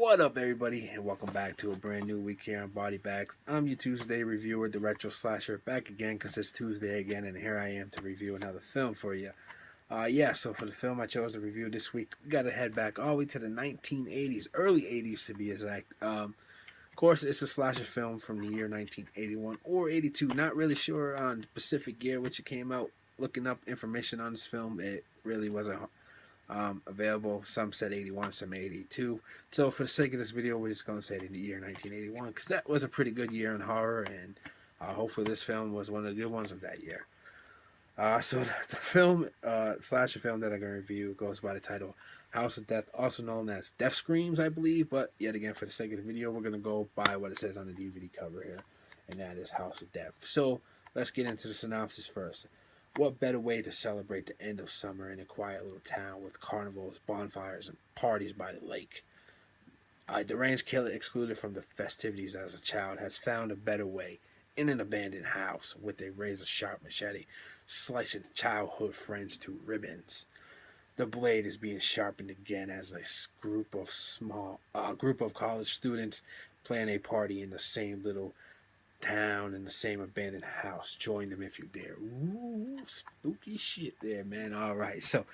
What up, everybody, and welcome back to a brand new week here on Body Bags. I'm your Tuesday reviewer, the Retro Slasher, back again because it's Tuesday again, and here I am to review another film for you. So for the film I chose to review this week, we got to head back all the way to the 1980s, early 80s to be exact. Of course, it's a slasher film from the year 1981 or 82. Not really sure on the specific year which it came out. Looking up information on this film, it really wasn't available. Some said 81, some 82. So for the sake of this video, we're just going to say the year 1981 because that was a pretty good year in horror, and hopefully this film was one of the good ones of that year. So the film, slasher film that I'm going to review goes by the title House of Death, also known as Death Screams, I believe. But yet again, for the sake of the video, we're going to go by what it says on the DVD cover here, and that is House of Death. So let's get into the synopsis first. What better way to celebrate the end of summer in a quiet little town with carnivals, bonfires, and parties by the lake? A deranged killer excluded from the festivities as a child has found a better way in an abandoned house with a razor-sharp machete, slicing childhood friends to ribbons. The blade is being sharpened again as a group of college students plan a party in the same little town in the same abandoned house. Join them if you dare. Ooh, spooky shit there, man. All right, so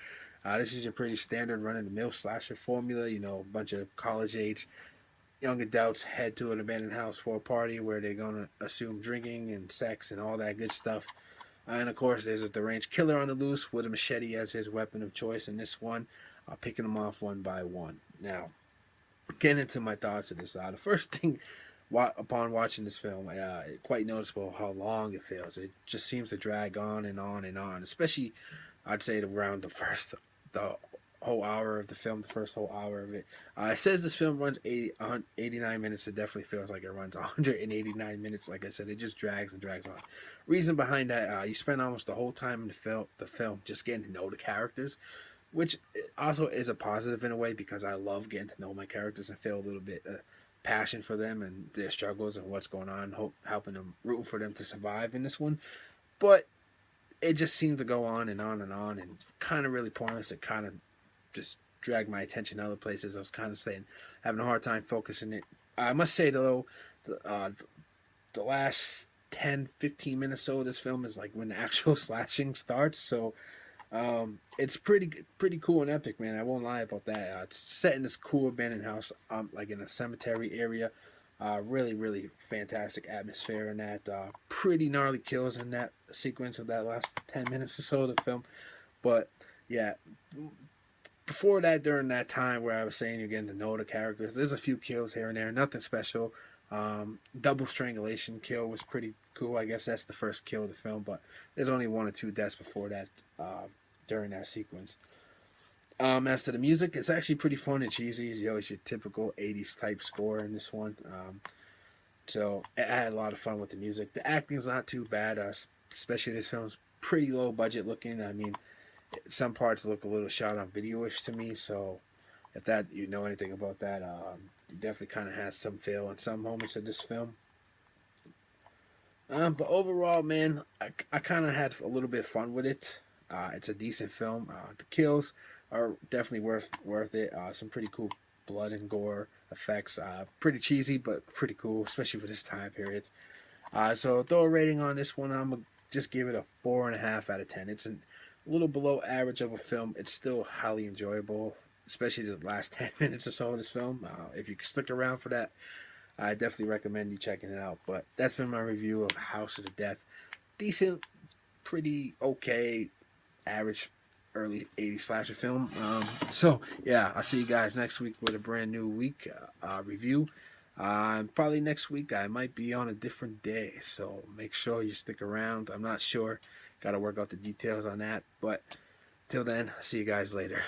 this is your pretty standard run-of-the-mill slasher formula. You know, a bunch of college-age young adults head to an abandoned house for a party where they're going to assume drinking and sex and all that good stuff. And of course, there's a deranged killer on the loose with a machete as his weapon of choice in this one, picking them off one by one. Now, getting into my thoughts of this, the first thing upon watching this film, quite noticeable how long it feels. It just seems to drag on and on and on, especially, I'd say, around the whole hour of the film, the first whole hour of it. It says this film runs 89 minutes. It definitely feels like it runs 189 minutes. Like I said, it just drags and drags on. Reason behind that, you spend almost the whole time in the film just getting to know the characters, which also is a positive in a way because I love getting to know my characters and feel a little bit passion for them and their struggles and what's going on, helping them, rooting for them to survive in this one. But it just seemed to go on and on and on, and kind of really pointless. It kind of just dragged my attention to other places. I was kind of having a hard time focusing it. I must say though, the last 10-15 minutes or so of this film is like when the actual slashing starts. So it's pretty cool and epic, man. I won't lie about that. It's set in this cool abandoned house, like in a cemetery area. Really fantastic atmosphere in that. Pretty gnarly kills in that sequence of that last 10 minutes or so of the film. But yeah, before that, during that time where I was saying you're getting to know the characters, there's a few kills here and there, nothing special. Double strangulation kill was pretty cool. I guess that's the first kill of the film, but there's only one or two deaths before that during that sequence. As to the music, it's actually pretty fun and cheesy. It's your typical 80s type score in this one. So I had a lot of fun with the music. The acting's not too bad, especially this film's pretty low budget looking. I mean, some parts look a little shot on video-ish to me, so if that you know anything about that, it definitely kind of has some feel in some moments of this film. But overall, man, I kind of had a little bit of fun with it. It's a decent film. The kills are definitely worth it. Some pretty cool blood and gore effects. Pretty cheesy, but pretty cool, especially for this time period. So throw a rating on this one. I'm gonna just give it a 4.5 out of 10. It's a little below average of a film. It's still highly enjoyable, especially the last 10 minutes or so of this film. If you can stick around for that, I definitely recommend you checking it out. But that's been my review of House of the Death. Decent, pretty okay, average early 80s slasher film. So yeah, I'll see you guys next week with a brand new week review. Probably next week I might be on a different day, so make sure you stick around. I'm not sure, gotta work out the details on that, but till then, see you guys later.